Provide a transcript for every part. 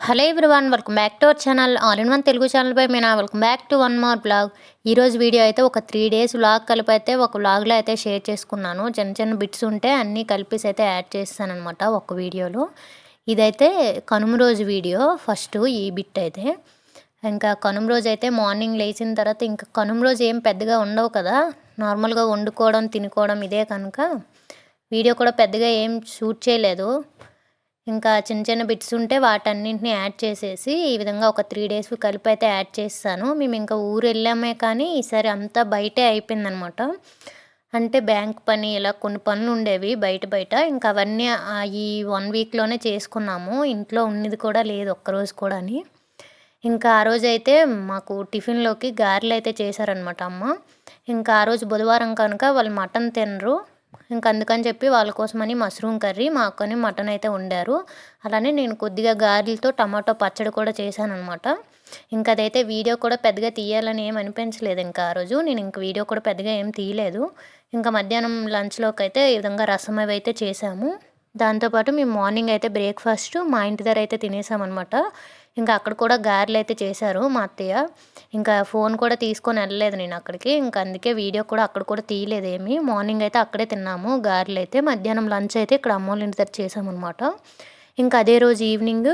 Hello everyone, welcome back to our channel all in one Telugu channel by Meena. Welcome back to one more blog. ఈరోజు video అయితే ఒక 3 days vlog కలిపి అయితే ఒక వ్లాగ్లో అయితే షేర్ చేసుకున్నాను. చిన్న చిన్న బిట్స్ ఉంటే అన్నీ కలిపేసి అయితే యాడ్ చేస్తాను అనమాట ఒక వీడియోలో. ఇదైతే కనుమ రోజు వీడియో. ఫస్ట్ ఈ బిట్ అయితే ఇంకా కనుమ రోజు అయితే మార్నింగ్ లేచిన తర్వాత ఇంకా కనుమ రోజు ఏం పెద్దగా ఉండవు కదా, నార్మల్గా వండుకోవడం తినుకోవడం ఇదే కనుక వీడియో కూడా పెద్దగా ఏం షూట్ చేయలేదు. ఇంకా చిన్న చిన్న బిట్స్ ఉంటే వాటన్నింటిని యాడ్ చేసేసి ఈ విధంగా ఒక 3 days కలిపి అయితే యాడ్ చేస్తాను. మేము ఇంకా ఊరు వెళ్ళామే కానీ ఈసారి అంతా బయటే అయిపోయిందనమాట. అంటే బ్యాంక్ పని ఇలా కొన్ని పనులు ఉండేవి బయట ఇంకా అవన్నీ ఈ 1 weekలోనే చేసుకున్నాము. ఇంట్లో ఉన్నది కూడా లేదు ఒక్కరోజు కూడా అని. ఇంకా ఆ రోజు అయితే మాకు టిఫిన్లోకి గారెలు అయితే చేశారనమాట అమ్మ. ఇంకా ఆ రోజు బుధవారం కనుక వాళ్ళు మటన్ తినరు. ఇంకా అందుకని చెప్పి వాళ్ళ కోసమని మష్రూమ్ కర్రీ, మా అక్కని మటన్ అయితే వండారు. అలానే నేను కొద్దిగా గారెలతో టమాటో పచ్చడి కూడా చేశానమాట. ఇంకా అదైతే వీడియో కూడా పెద్దగా తీయాలని ఏం అనిపించలేదు. ఇంకా ఆ రోజు నేను ఇంక వీడియో కూడా పెద్దగా ఏం తీయలేదు. ఇంకా మధ్యాహ్నం లంచ్లోకి అయితే ఈ విధంగా రసం అవి అయితే చేసాము. దాంతోపాటు మేము మార్నింగ్ అయితే బ్రేక్ఫాస్ట్ మా ఇంటి దగ్గర అయితే తినేసామన్నమాట. ఇంకా అక్కడ కూడా గారెలు అయితే చేశారు మా అత్తయ్య. ఇంకా ఫోన్ కూడా తీసుకొని వెళ్ళలేదు నేను అక్కడికి. ఇంకా అందుకే వీడియో కూడా అక్కడ కూడా తీయలేదు ఏమి. మార్నింగ్ అయితే అక్కడే తిన్నాము గారెలు అయితే. మధ్యాహ్నం లంచ్ అయితే ఇక్కడ అమ్మోళ్ళ ఇంటి దగ్గర చేసామన్నమాట. ఇంకా అదే రోజు ఈవినింగ్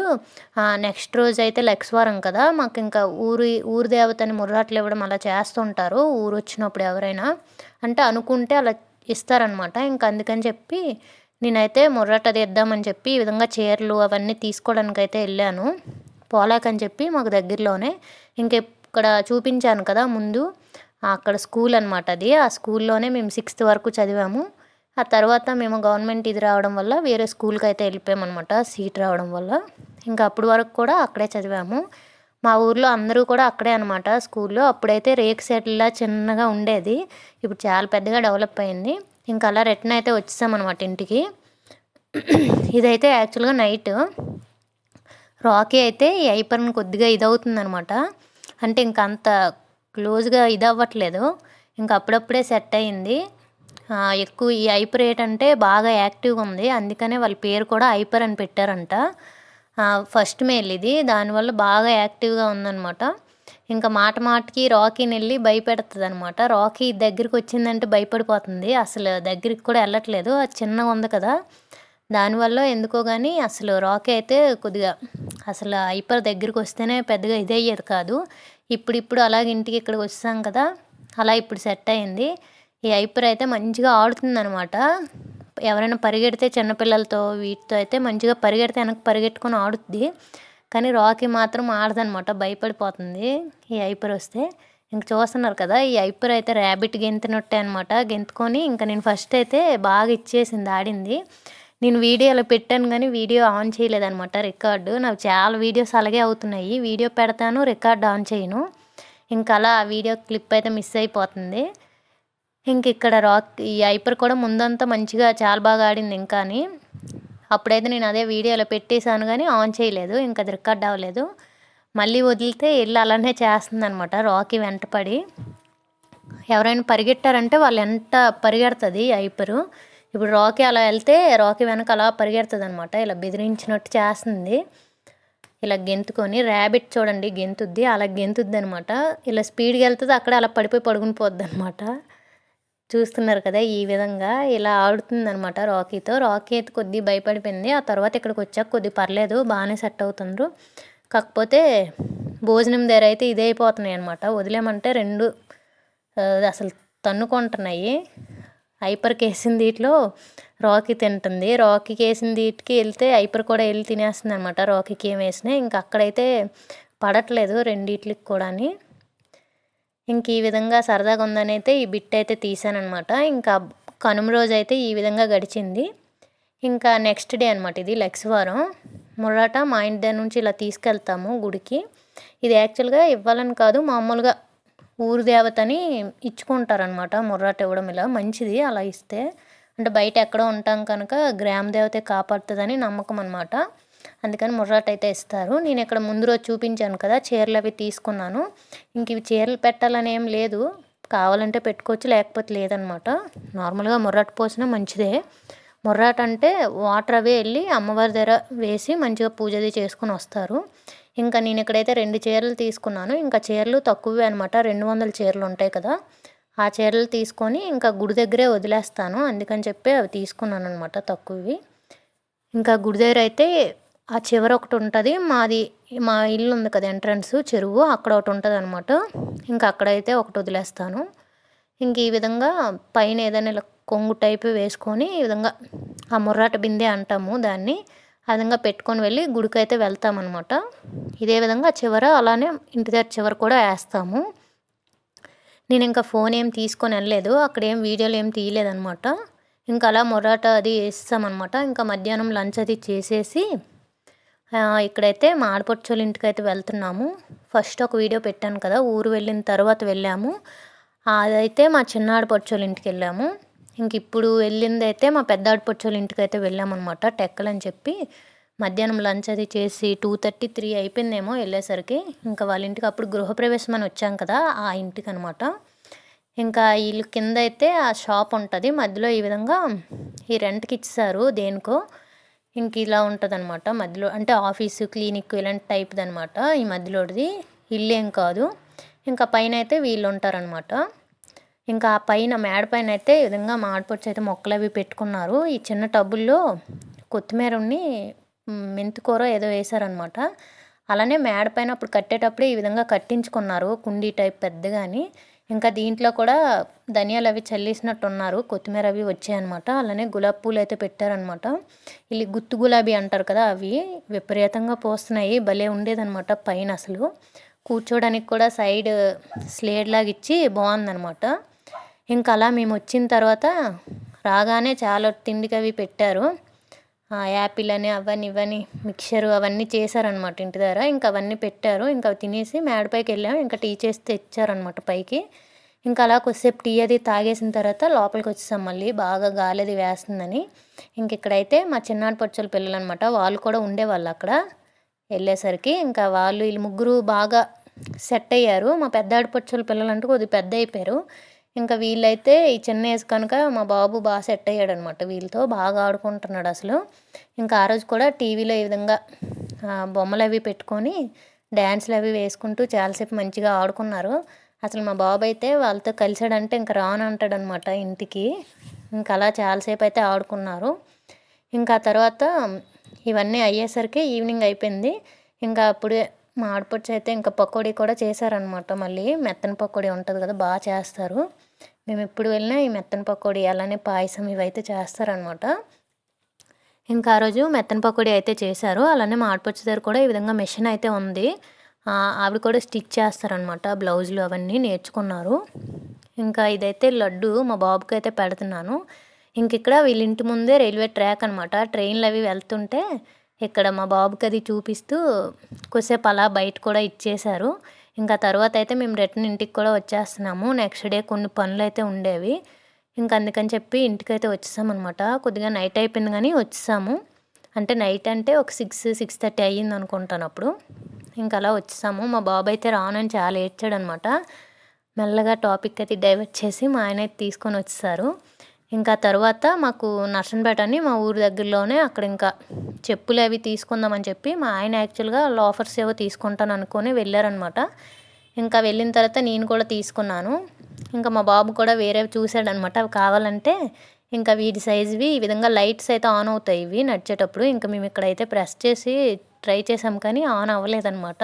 నెక్స్ట్ రోజు అయితే లెక్స్వారం కదా, మాకు ఇంకా ఊరు దేవతని ముర్రాట్లు ఇవ్వడం అలా చేస్తుంటారు ఊరు వచ్చినప్పుడు ఎవరైనా. అంటే అనుకుంటే అలా ఇస్తారనమాట. ఇంకా అందుకని చెప్పి నేనైతే ముర్రాట తీద్దామని చెప్పి ఈ విధంగా చీరలు అవన్నీ తీసుకోవడానికి అయితే వెళ్ళాను. పోలాక్ అని చెప్పి మాకు దగ్గరలోనే. ఇంక ఇక్కడ చూపించాను కదా ముందు, అక్కడ స్కూల్ అనమాట అది. ఆ స్కూల్లోనే మేము 6th వరకు చదివాము. ఆ తర్వాత మేము గవర్నమెంట్ ఇది రావడం వల్ల వేరే స్కూల్కి అయితే వెళ్ళిపోయామన్నమాట, సీట్ రావడం వల్ల. ఇంకా అప్పటి వరకు కూడా అక్కడే చదివాము. మా ఊర్లో అందరూ కూడా అక్కడే అనమాట స్కూల్లో. అప్పుడైతే రేక్ సెట్లా చిన్నగా ఉండేది, ఇప్పుడు చాలా పెద్దగా డెవలప్ అయింది. ఇంకా అలా రిటర్న్ అయితే వచ్చేసామన్నమాట ఇంటికి. ఇదైతే యాక్చువల్గా నైట్ రాకీ అయితే ఈ ఐపర్ని కొద్దిగా ఇదవుతుందనమాట. అంటే ఇంకా అంత క్లోజ్గా ఇదవ్వట్లేదు, ఇంకా అప్పుడప్పుడే సెట్ అయ్యింది. ఎక్కువ ఈ ఐపర్ ఏంటంటే బాగా యాక్టివ్గా ఉంది, అందుకనే వాళ్ళ పేరు కూడా ఐపర్ అని పెట్టారంట. ఫస్ట్ మేల్ ఇది, దానివల్ల బాగా యాక్టివ్గా ఉందన్నమాట. ఇంకా మాటకి రాకీని వెళ్ళి భయపెడుతుంది అనమాట. రాకీ దగ్గరికి వచ్చిందంటే భయపడిపోతుంది, అసలు దగ్గరికి కూడా వెళ్ళట్లేదు. అది చిన్నగా ఉంది కదా, దానివల్ల ఎందుకో కానీ అసలు రాకీ అయితే కొద్దిగా అసలు ఐపర్ దగ్గరికి వస్తేనే పెద్దగా ఇదయ్యేది కాదు. ఇప్పుడు అలాగే ఇంటికి ఇక్కడికి వచ్చాం కదా, అలా ఇప్పుడు సెట్ అయింది. ఈ ఐపర్ అయితే మంచిగా ఆడుతుందనమాట. ఎవరైనా పరిగెడితే చిన్నపిల్లలతో వీటితో అయితే మంచిగా పరిగెడితే వెనక్కి పరిగెట్టుకొని ఆడుద్ది. కానీ రాకీ మాత్రం ఆడదనమాట, భయపడిపోతుంది ఈ ఐపర్ వస్తే. ఇంక చూస్తున్నారు కదా, ఈ ఐపర్ అయితే ర్యాబిట్ గెంతినట్టే అనమాట. గెంతుకొని ఇంకా నేను ఫస్ట్ అయితే బాగా ఇచ్చేసింది, ఆడింది. నేను వీడియోలో పెట్టాను కానీ వీడియో ఆన్ చేయలేదనమాట, రికార్డు. నాకు చాలా వీడియోస్ అలాగే అవుతున్నాయి, వీడియో పెడతాను రికార్డ్ ఆన్ చేయను. ఇంకా అలా ఆ వీడియో క్లిప్ అయితే మిస్ అయిపోతుంది. ఇంక ఇక్కడ ఈ ఐపర్ కూడా ముందంతా మంచిగా చాలా బాగా ఆడింది. ఇంకాని అప్పుడైతే నేను అదే వీడియోలో పెట్టేశాను కానీ ఆన్ చేయలేదు, ఇంకా అది రికార్డ్ అవ్వలేదు. మళ్ళీ వదిలితే వెళ్ళి అలానే చేస్తుంది అనమాట రాకీ వెంటపడి. ఎవరైనా పరిగెట్టారంటే వాళ్ళు ఎంత పరిగెడుతుంది ఐపరు. ఇప్పుడు రాకీ అలా వెళ్తే రాకీ వెనక అలా పరిగెడుతుంది అనమాట, ఇలా బెదిరించినట్టు చేస్తుంది. ఇలా గెంతుకొని ర్యాబిట్ చూడండి గెంతుద్ది, అలా గెంతుద్ది అనమాట. ఇలా స్పీడ్గా వెళ్తుంది, అక్కడ అలా పడిపోయి పడుకుని పోద్ది అనమాట. చూస్తున్నారు కదా, ఈ విధంగా ఇలా ఆడుతుంది అనమాట రాకీతో. రాకీ అయితే కొద్దిగా భయపడిపోయింది. ఆ తర్వాత ఇక్కడికి వచ్చాక కొద్దిగా పర్లేదు, బాగానే సెట్ అవుతుండ్రు. కాకపోతే భోజనం దగ్గర అయితే ఇదే అయిపోతున్నాయి అనమాట. వదిలేమంటే రెండు అసలు తన్నుకుంటున్నాయి. ఐపర్కి వేసిన దీంట్లో రాకీ తింటుంది, రాకీకి వేసిన దీటికి వెళ్తే ఐపర్ కూడా వెళ్ళి తినేస్తుంది అనమాట. రాకీకి ఏం వేసినా ఇంకా అక్కడైతే పడట్లేదు రెండిట్లకి కూడా. ఇంక ఈ విధంగా సరదాగా ఉందని అయితే ఈ బిట్ అయితే తీసానమాట. ఇంకా కనుమ రోజు అయితే ఈ విధంగా గడిచింది. ఇంకా నెక్స్ట్ డే అనమాట, ఇది లెక్స్వారం. ముర్రాట మా ఇంటి దగ్గర నుంచి ఇలా తీసుకెళ్తాము గుడికి. ఇది యాక్చువల్గా ఇవ్వాలని కాదు, మామూలుగా ఊరు దేవతని ఇచ్చుకుంటారనమాట. ముర్రాట ఇవ్వడం ఇలా మంచిది, అలా ఇస్తే. అంటే బయట ఎక్కడో ఉంటాం కనుక గ్రామ దేవతే కాపాడుతుందని నమ్మకం అనమాట. అందుకని ముర్రాట అయితే ఇస్తారు. నేను ఇక్కడ ముందు రోజు చూపించాను కదా, చీరలు అవి తీసుకున్నాను. ఇంక ఇవి చీరలు పెట్టాలని ఏం లేదు, కావాలంటే పెట్టుకోవచ్చు లేకపోతే లేదనమాట. నార్మల్గా ముర్రాట పోసినా మంచిదే. మొర్రాట అంటే వాటర్ అవే వెళ్ళి అమ్మవారి దగ్గర వేసి మంచిగా పూజ అది చేసుకుని వస్తారు. ఇంకా నేను ఇక్కడైతే 2 చీరలు తీసుకున్నాను. ఇంకా చీరలు తక్కువే అనమాట. 200 చీరలు ఉంటాయి కదా, ఆ చీరలు తీసుకొని ఇంకా గుడి దగ్గరే వదిలేస్తాను. అందుకని చెప్పి అవి తీసుకున్నాను అనమాట తక్కువవి. ఇంకా గుడి దగ్గర అయితే ఆ చివర ఒకటి ఉంటుంది. మా ఇల్లు ఉంది కదా ఎంట్రన్స్ చెరువు, అక్కడ ఒకటి ఉంటుంది అనమాట. ఇంకా అక్కడైతే ఒకటి వదిలేస్తాను. ఇంక ఈ విధంగా పైన ఏదైనా ఇలా కొంగు టైపు వేసుకొని ఈ విధంగా ఆ ముర్రాట బిందె అంటాము దాన్ని, ఆ విధంగా పెట్టుకొని వెళ్ళి గుడికైతే వెళ్తామన్నమాట. ఇదే విధంగా చివర అలానే ఇంటి దగ్గర చివర కూడా వేస్తాము. నేను ఇంకా ఫోన్ ఏం తీసుకొని వెళ్ళలేదు, అక్కడ ఏం వీడియోలు ఏం తీయలేదనమాట. ఇంకా అలా మొర్రాట అది వేస్తామన్నమాట. ఇంకా మధ్యాహ్నం లంచ్ అది చేసేసి ఇక్కడైతే మా ఆడపడుచోళ్ళ ఇంటికి అయితే వెళ్తున్నాము. ఫస్ట్ ఒక వీడియో పెట్టాను కదా, ఊరు వెళ్ళిన తర్వాత వెళ్ళాము. అదైతే మా చిన్న ఆడపడుచోళ్ళ ఇంటికి వెళ్ళాము. ఇంక ఇప్పుడు వెళ్ళింది అయితే మా పెద్ద ఆడపడుచోళ్ళ ఇంటికి అయితే వెళ్ళామన్నమాట. టెక్కలని చెప్పి మధ్యాహ్నం లంచ్ అది చేసి 2:30, 3 అయిపోయిందేమో వెళ్ళేసరికి. ఇంకా వాళ్ళ ఇంటికి అప్పుడు గృహప్రవేశం అని వచ్చాం కదా, ఆ ఇంటికి అనమాట. ఇంకా వీళ్ళు కింద అయితే ఆ షాప్ ఉంటుంది, మధ్యలో ఈ విధంగా ఈ రెంట్కి ఇచ్చారు దేనికో. ఇంక ఇలా ఉంటుంది అనమాట మధ్యలో, అంటే ఆఫీసు క్లినిక్ ఇలాంటి టైప్ది అనమాట. ఈ మధ్యలోది ఇల్లు ఏం కాదు. ఇంకా పైన అయితే వీళ్ళు ఉంటారనమాట. ఇంకా ఆ పైన మేడ పైన అయితే ఈ విధంగా మా ఆడపడుచు అయితే మొక్కలు అవి పెట్టుకున్నారు. ఈ చిన్న టబ్బుల్లో కొత్తిమీరని మెంతికూర ఏదో వేశారనమాట. అలానే మేడ పైన అప్పుడు కట్టేటప్పుడే ఈ విధంగా కట్టించుకున్నారు కుండీ టైప్ పెద్దగాని. ఇంకా దీంట్లో కూడా ధనియాలు అవి చల్లేసినట్టు ఉన్నారు, కొత్తిమీర అవి వచ్చాయన్నమాట. అలానే గులాబీ పూలు అయితే పెట్టారనమాట. ಇಲ್ಲಿ గుత్తు గులాబీ అంటారు కదా, అవి విపరీతంగా పోస్తున్నాయి. భలే ఉండేదన్నమాట పైన. అసలు కూర్చోడానికి కూడా సైడ్ స్లేడ్ లాగా ఇచ్చి బాగుందనమాట. ఇంకా అలా మేము వచ్చిన తర్వాత రాగానే చాలా తిండికి అవి పెట్టారు. యాపిల్ అని అవన్నీ ఇవన్నీ మిక్చరు అవన్నీ చేశారనమాట ఇంటి దగ్గర. ఇంకా అవన్నీ పెట్టారు. ఇంకా తినేసి మేడపైకి వెళ్ళాము. ఇంకా టీ చేసి తెచ్చారనమాట పైకి. ఇంకా అలా కొద్దిసేపు టీ అది తాగేసిన తర్వాత లోపలికి వచ్చేసాం మళ్ళీ, బాగా గాలి అది వేస్తుందని. ఇంక ఇక్కడైతే మా చిన్నాడు పడుచుల పిల్లలు అనమాట, వాళ్ళు కూడా ఉండేవాళ్ళు అక్కడ వెళ్ళేసరికి. ఇంకా వీళ్ళు ముగ్గురు బాగా సెట్ అయ్యారు. మా పెద్ద ఆడపడుచుల పిల్లలు అంటూ కొద్దిగా పెద్ద అయిపోయారు. ఇంకా వీళ్ళైతే ఈ చిన్న ఏజ్ కనుక మా బాబు బాగా సెట్ అయ్యాడు అనమాట, వీళ్ళతో బాగా ఆడుకుంటున్నాడు అసలు. ఇంకా ఆ రోజు కూడా టీవీలో ఈ విధంగా బొమ్మలు అవి పెట్టుకొని డ్యాన్స్లు అవి వేసుకుంటూ చాలాసేపు మంచిగా ఆడుకున్నారు. అసలు మా బాబు అయితే వాళ్ళతో కలిసాడంటే ఇంకా రాను అంటాడనమాట ఇంటికి. ఇంకా అలా చాలాసేపు అయితే ఆడుకున్నారు. ఇంకా తర్వాత ఇవన్నీ అయ్యేసరికి ఈవినింగ్ అయిపోయింది. ఇంకా అప్పుడే మా ఆడపడుచు అయితే ఇంకా పకోడీ కూడా చేశారనమాట. మళ్ళీ మెత్తన పకోడీ ఉంటుంది కదా, బాగా చేస్తారు. మేము ఎప్పుడు వెళ్ళినా ఈ మెత్తన పకోడీ అలానే పాయసం ఇవైతే చేస్తారనమాట. ఇంకా ఆ రోజు మెత్తన పకోడీ అయితే చేశారు. అలానే మా ఆడపడుచు దగ్గర కూడా ఈ విధంగా మెషిన్ అయితే ఉంది. ఆవిడ కూడా స్టిచ్ చేస్తారనమాట, బ్లౌజులు అవన్నీ నేర్చుకున్నారు. ఇంకా ఇదైతే లడ్డు మా బాబుకి అయితే పెడుతున్నాను. ఇంక ఇక్కడ వీళ్ళ ఇంటి ముందే రైల్వే ట్రాక్ అనమాట, ట్రైన్లు అవి వెళ్తుంటే ఇక్కడ మా బాబుకి అది చూపిస్తూ కొద్దిసేపు అలా బయట కూడా ఇచ్చేశారు. ఇంకా తర్వాత అయితే మేము రిటర్న్ ఇంటికి కూడా వచ్చేస్తున్నాము. నెక్స్ట్ డే కొన్ని పనులు అయితే ఉండేవి. ఇంకా అందుకని చెప్పి ఇంటికైతే వచ్చేసామన్నమాట. కొద్దిగా నైట్ అయిపోయింది కానీ వచ్చేసాము. అంటే నైట్ అంటే ఒక 6-6:30 అయ్యింది అనుకుంటాను అప్పుడు. ఇంకా అలా వచ్చేసాము. మా బాబు అయితే రానని చాలా ఏడ్చాడనమాట. మెల్లగా టాపిక్ అయితే డైవర్ట్ చేసి మా ఆయన అయితే తీసుకొని వచ్చేసారు. ఇంకా తర్వాత మాకు నర్సంపేట అని మా ఊరి దగ్గరలోనే అక్కడ ఇంకా చెప్పులు అవి తీసుకుందామని చెప్పి మా ఆయన యాక్చువల్గా లోఫర్స్ ఏవో తీసుకుంటాను అనుకొని వెళ్ళారనమాట. ఇంకా వెళ్ళిన తర్వాత నేను కూడా తీసుకున్నాను. ఇంకా మా బాబు కూడా వేరేవి చూశాడనమాట, అవి కావాలంటే. ఇంకా వీటి సైజువి ఈ విధంగా లైట్స్ అయితే ఆన్ అవుతాయి ఇవి నడిచేటప్పుడు. ఇంకా మేము ఇక్కడైతే ప్రెస్ చేసి ట్రై చేసాం కానీ ఆన్ అవ్వలేదన్నమాట.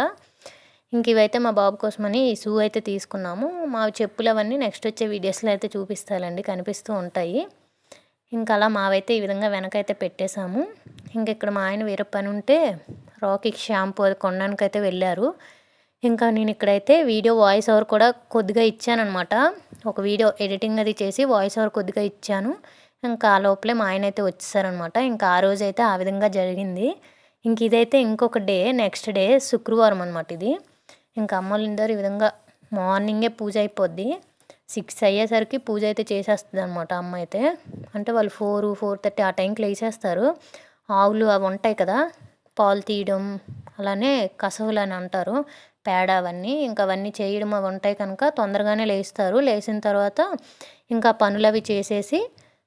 ఇంక ఇవైతే మా బాబు కోసమని ఈ షూ అయితే తీసుకున్నాము. మా చెప్పులు అవన్నీ నెక్స్ట్ వచ్చే వీడియోస్లో అయితే చూపిస్తానండి, కనిపిస్తూ ఉంటాయి. ఇంకా అలా మావైతే ఈ విధంగా వెనకైతే పెట్టేశాము. ఇంక ఇక్కడ మా ఆయన వేరే పని ఉంటే రాకీకి షాంపూ అది కొనడానికైతే వెళ్ళారు. ఇంకా నేను ఇక్కడైతే వీడియో వాయిస్ ఓవర్ కూడా కొద్దిగా ఇచ్చానమాట. ఒక వీడియో ఎడిటింగ్ అది చేసి వాయిస్ ఓవర్ కొద్దిగా ఇచ్చాను. ఇంకా ఆ లోపలే మా ఆయన అయితే వచ్చేసారనమాట. ఇంకా ఆ రోజైతే ఆ విధంగా జరిగింది. ఇంక ఇదైతే ఇంకొక డే, నెక్స్ట్ డే శుక్రవారం అనమాట ఇది. ఇంకా అమ్మోళ్ళ ఇందరు ఈ విధంగా మార్నింగే పూజ అయిపోద్ది. 6 అయ్యేసరికి పూజ అయితే చేసేస్తుంది అనమాట అమ్మ అయితే. అంటే వాళ్ళు 4-4:30 ఆ టైంకి లేచేస్తారు. ఆవులు అవి ఉంటాయి కదా, పాలు తీయడం, అలానే కసవులు అని అంటారు, పేడ అవన్నీ. ఇంకా అవన్నీ చేయడం అవి ఉంటాయి కనుక తొందరగానే లేస్తారు. లేచిన తర్వాత ఇంకా పనులు అవి చేసేసి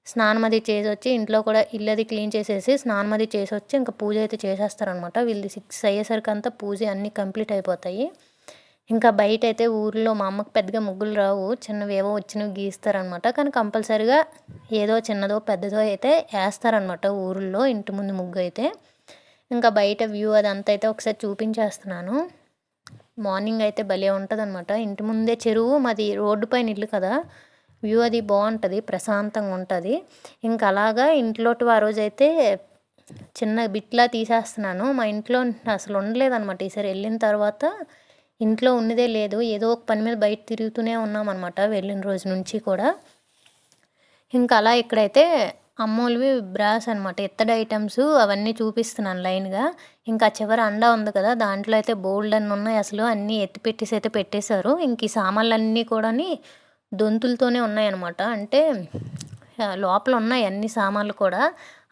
స్నానం అది చేసొచ్చి ఇంట్లో కూడా ఇల్లు అది క్లీన్ చేసేసి స్నానం అది చేసొచ్చి ఇంకా పూజ అయితే చేసేస్తారనమాట. వీళ్ళది 6 అయ్యేసరికి అంతా పూజ అన్నీ కంప్లీట్ అయిపోతాయి. ఇంకా బయటైతే ఊర్లో మా అమ్మకి పెద్దగా ముగ్గులు రావు. చిన్నవేవో వచ్చినవి గీస్తారనమాట. కానీ కంపల్సరీగా ఏదో చిన్నదో పెద్దదో అయితే వేస్తారనమాట ఊర్లో ఇంటి ముందు ముగ్గు అయితే. ఇంకా బయట వ్యూ అదంతా అయితే ఒకసారి చూపించేస్తున్నాను. మార్నింగ్ అయితే భలే ఉంటుందన్నమాట. ఇంటి ముందే చెరువు, మాది రోడ్డు పైన ఇల్లు కదా, వ్యూ అది బాగుంటుంది, ప్రశాంతంగా ఉంటుంది. ఇంకా అలాగా ఇంట్లోటి ఆ రోజైతే చిన్న బిట్లా తీసేస్తున్నాను. మా ఇంట్లో అసలు ఉండలేదన్నమాట. ఈసారి వెళ్ళిన తర్వాత ఇంట్లో ఉన్నదే లేదు. ఏదో ఒక పని మీద బయట తిరుగుతూనే ఉన్నామన్నమాట వెళ్ళిన రోజు నుంచి కూడా. ఇంకా అలా ఇక్కడైతే అమ్మోళ్ళవి బ్రాస్ అనమాట, ఇత్తడి ఐటమ్స్ అవన్నీ చూపిస్తున్నాను లైన్గా. ఇంకా చివరి అండా ఉంది కదా, దాంట్లో అయితే బోల్డ్ అన్నీ ఉన్నాయి. అసలు అన్నీ ఎత్తి పెట్టేసి అయితే పెట్టేశారు. ఇంక ఈ సామాన్లన్నీ కూడా దొంతులతోనే ఉన్నాయన్నమాట. అంటే లోపల ఉన్నాయి అన్ని సామాన్లు కూడా,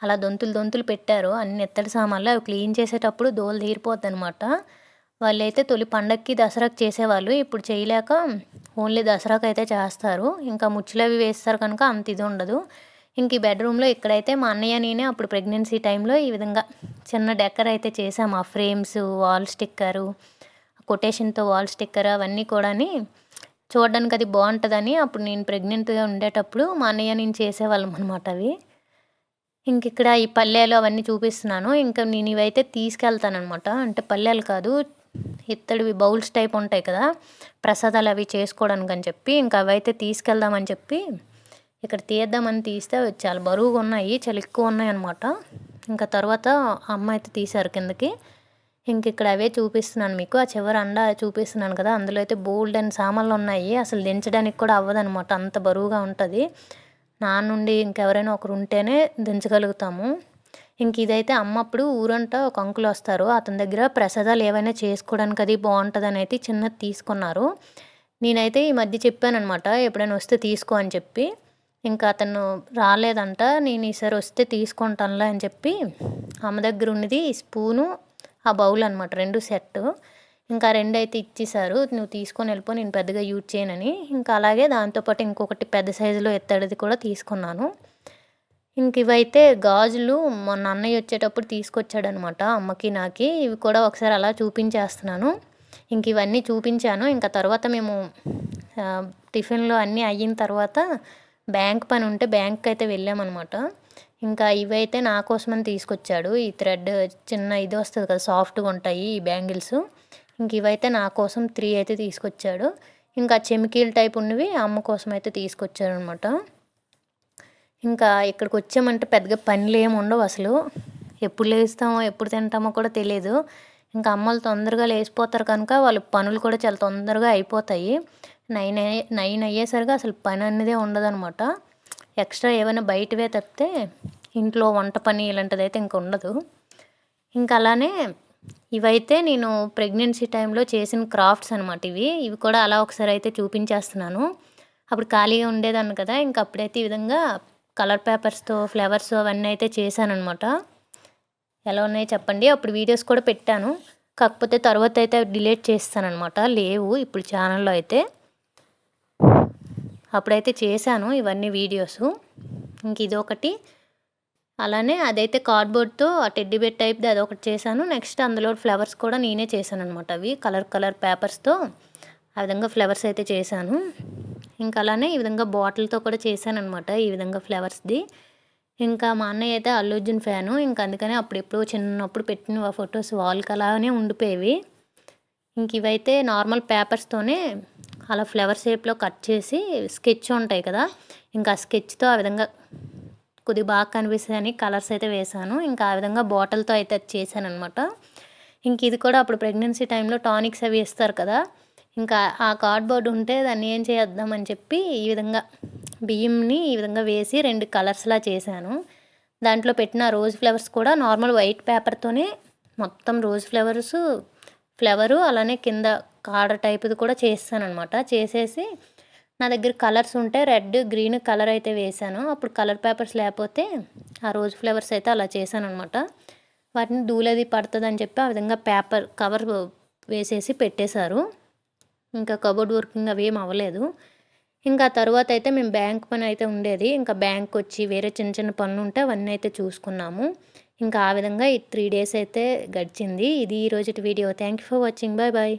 అలా దొంతులు పెట్టారు. అన్ని ఎత్తడి సామాన్లు. అవి క్లీన్ చేసేటప్పుడు దోలు తీరిపోద్ది అనమాట. వాళ్ళైతే తొలి పండక్కి దసరాకి చేసేవాళ్ళు, ఇప్పుడు చేయలేక ఓన్లీ దసరాకి అయితే చేస్తారు. ఇంకా ముచ్చులు అవి వేస్తారు కనుక అంత ఇది ఉండదు. ఇంక ఈ బెడ్రూమ్లో ఇక్కడైతే మా అన్నయ్య నేనే అప్పుడు ప్రెగ్నెన్సీ టైంలో ఈ విధంగా చిన్న డెక్కర్ అయితే చేసాము. ఆ ఫ్రేమ్స్, వాల్ స్టిక్కరు, కొటేషన్తో వాల్ స్టిక్కర్ అవన్నీ కూడా చూడడానికి అది బాగుంటుందని అప్పుడు నేను ప్రెగ్నెంట్గా ఉండేటప్పుడు మా అన్నయ్య నేను చేసేవాళ్ళం అనమాట అవి. ఇంక ఇక్కడ ఈ పల్లెలు అవన్నీ చూపిస్తున్నాను. ఇంకా నేను ఇవైతే తీసుకెళ్తానమాట. అంటే పల్లెలు కాదు, ఇత్తడివి బౌల్స్ టైప్ ఉంటాయి కదా, ప్రసాదాలు అవి చేసుకోవడానికి అని చెప్పి ఇంకా అవైతే తీసుకెళ్దామని చెప్పి ఇక్కడ తీద్దామని తీస్తే అవి చాలా బరువుగా ఉన్నాయి, చాలా ఎక్కువ ఉన్నాయి అనమాట. ఇంకా తర్వాత అమ్మ అయితే తీశారు కిందకి. ఇంక ఇక్కడ అవే చూపిస్తున్నాను మీకు. ఆ చివరి అండా చూపిస్తున్నాను కదా, అందులో అయితే బోల్డ్ అండ్ సామాన్లు ఉన్నాయి. అసలు దించడానికి కూడా అవ్వదనమాట, అంత బరువుగా ఉంటుంది. నా నుండి ఇంకెవరైనా ఒకరు ఉంటేనే దించగలుగుతాము. ఇంక ఇదైతే అమ్మప్పుడు ఊరంతా ఒక అంకులు వస్తారు, అతని దగ్గర ప్రసాదాలు ఏవైనా చేసుకోవడానికి అది బాగుంటుందని అయితే చిన్నది తీసుకున్నారు. నేనైతే ఈ మధ్య చెప్పానమాట, ఎప్పుడైనా వస్తే తీసుకో అని చెప్పి. ఇంకా అతను రాలేదంట. నేను ఈసారి వస్తే తీసుకుంటానులే అని చెప్పి అమ్మ దగ్గర ఉన్నది స్పూను, ఆ బౌల్ అనమాట, 2 సెట్. ఇంకా 2 అయితే ఇచ్చేసారు, నువ్వు తీసుకొని వెళ్ళిపో, నేను పెద్దగా యూజ్ చేయనని. ఇంకా అలాగే దాంతోపాటు ఇంకొకటి పెద్ద సైజులో ఎత్తడిది కూడా తీసుకున్నాను. ఇంక ఇవైతే గాజులు మొన్న అన్నయ్య వచ్చేటప్పుడు తీసుకొచ్చాడనమాట అమ్మకి నాకి. ఇవి కూడా ఒకసారి అలా చూపించేస్తున్నాను. ఇంక ఇవన్నీ చూపించాను. ఇంకా తర్వాత మేము టిఫిన్లో అన్నీ అయిన తర్వాత బ్యాంక్ పని ఉంటే బ్యాంక్కి అయితే వెళ్ళామన్నమాట. ఇంకా ఇవైతే నా కోసమని తీసుకొచ్చాడు. ఈ థ్రెడ్ చిన్న ఇది వస్తుంది కదా, సాఫ్ట్గా ఉంటాయి ఈ బ్యాంగిల్స్. ఇంక ఇవైతే నా కోసం 3 అయితే తీసుకొచ్చాడు. ఇంకా చెమికీలు టైప్ ఉన్నవి అమ్మ కోసం అయితే తీసుకొచ్చాడు అనమాట. ఇంకా ఇక్కడికి వచ్చామంటే పెద్దగా పనులు ఏమి ఉండవు అసలు. ఎప్పుడు లేస్తామో ఎప్పుడు తింటామో కూడా తెలియదు. ఇంకా అమ్మలు తొందరగా లేచిపోతారు కనుక వాళ్ళ పనులు కూడా చాలా తొందరగా అయిపోతాయి. 9 అయ్యేసరికి అసలు పని అనేది ఉండదనమాట. ఎక్స్ట్రా ఏమైనా బయటవే తప్పితే ఇంట్లో వంట పని ఇలాంటిది అయితే ఇంక ఉండదు. ఇంకా అలానే ఇవైతే నేను ప్రెగ్నెన్సీ టైంలో చేసిన క్రాఫ్ట్స్ అనమాట. ఇవి కూడా అలా ఒకసారి అయితే చూపించేస్తున్నాను. అప్పుడు ఖాళీగా ఉండేదాన్ని కదా, ఇంకా అప్పుడైతే ఈ విధంగా కలర్ పేపర్స్తో ఫ్లవర్స్ అవన్నీ అయితే చేశానమాట. ఎలా ఉన్నాయో చెప్పండి. అప్పుడు వీడియోస్ కూడా పెట్టాను, కాకపోతే తర్వాత అయితే డిలీట్ చేస్తానమాట, లేవు ఇప్పుడు ఛానల్లో అయితే. అప్పుడైతే చేశాను ఇవన్నీ వీడియోస్. ఇంక ఇదొకటి. అలానే అదైతే కార్డ్బోర్డ్తో ఆ టెడ్డీ బేర్ టైప్ది అదొకటి చేశాను. నెక్స్ట్ అందులో ఫ్లవర్స్ కూడా నేనే చేశాను అనమాట. అవి కలర్ పేపర్స్తో ఆ విధంగా ఫ్లవర్స్ అయితే చేశాను. ఇంకా అలానే ఈ విధంగా బాటిల్తో కూడా చేశాను అనమాట, ఈ విధంగా ఫ్లవర్స్ది. ఇంకా మా అన్నయ్య అయితే అల్లు అర్జున్ ఫ్యాను, ఇంకా అందుకని అప్పుడెప్పుడు చిన్నప్పుడు పెట్టిన ఫొటోస్ వాల్కి అలానే ఉండిపోయేవి. ఇంక ఇవైతే నార్మల్ పేపర్స్తోనే అలా ఫ్లవర్ షేప్లో కట్ చేసి స్కెచ్ ఉంటాయి కదా, ఇంకా ఆ స్కెచ్తో ఆ విధంగా కొద్దిగా బాగా కనిపిస్తుందని కలర్స్ అయితే వేశాను. ఇంకా ఆ విధంగా బాటిల్తో అయితే చేశాను అనమాట. ఇంక ఇది కూడా అప్పుడు ప్రెగ్నెన్సీ టైంలో టానిక్స్ అవి ఇస్తారు కదా, ఇంకా ఆ కార్డ్బోర్డ్ ఉంటే దాన్ని ఏం చేద్దామని చెప్పి ఈ విధంగా బియ్యంని ఈ విధంగా వేసి 2 కలర్స్లా చేశాను. దాంట్లో పెట్టిన రోజ్ ఫ్లవర్స్ కూడా నార్మల్ వైట్ పేపర్తోనే మొత్తం రోజ్ ఫ్లవరు అలానే కింద కాడ టైప్ది కూడా చేస్తానమాట. చేసేసి నా దగ్గర కలర్స్ ఉంటే రెడ్, గ్రీన్ కలర్ అయితే వేశాను. అప్పుడు కలర్ పేపర్స్ లేకపోతే ఆ రోజ్ ఫ్లవర్స్ అయితే అలా చేశాను అనమాట. వాటిని ధూళది పడుతుందని చెప్పి ఆ విధంగా పేపర్ కవర్ వేసేసి పెట్టేశారు. ఇంకా కబోర్డ్ వర్కింగ్ అవి ఏం అవ్వలేదు. ఇంకా తర్వాత అయితే మేము బ్యాంక్ పని అయితే ఉండేది. ఇంకా బ్యాంక్ వచ్చి వేరే చిన్న చిన్న పనులు ఉంటే అవన్నీ అయితే చూసుకున్నాము. ఇంకా ఆ విధంగా ఈ 3 డేస్ అయితే గడిచింది. ఇది ఈ రోజుటి video. Thank you for watching. Bye bye.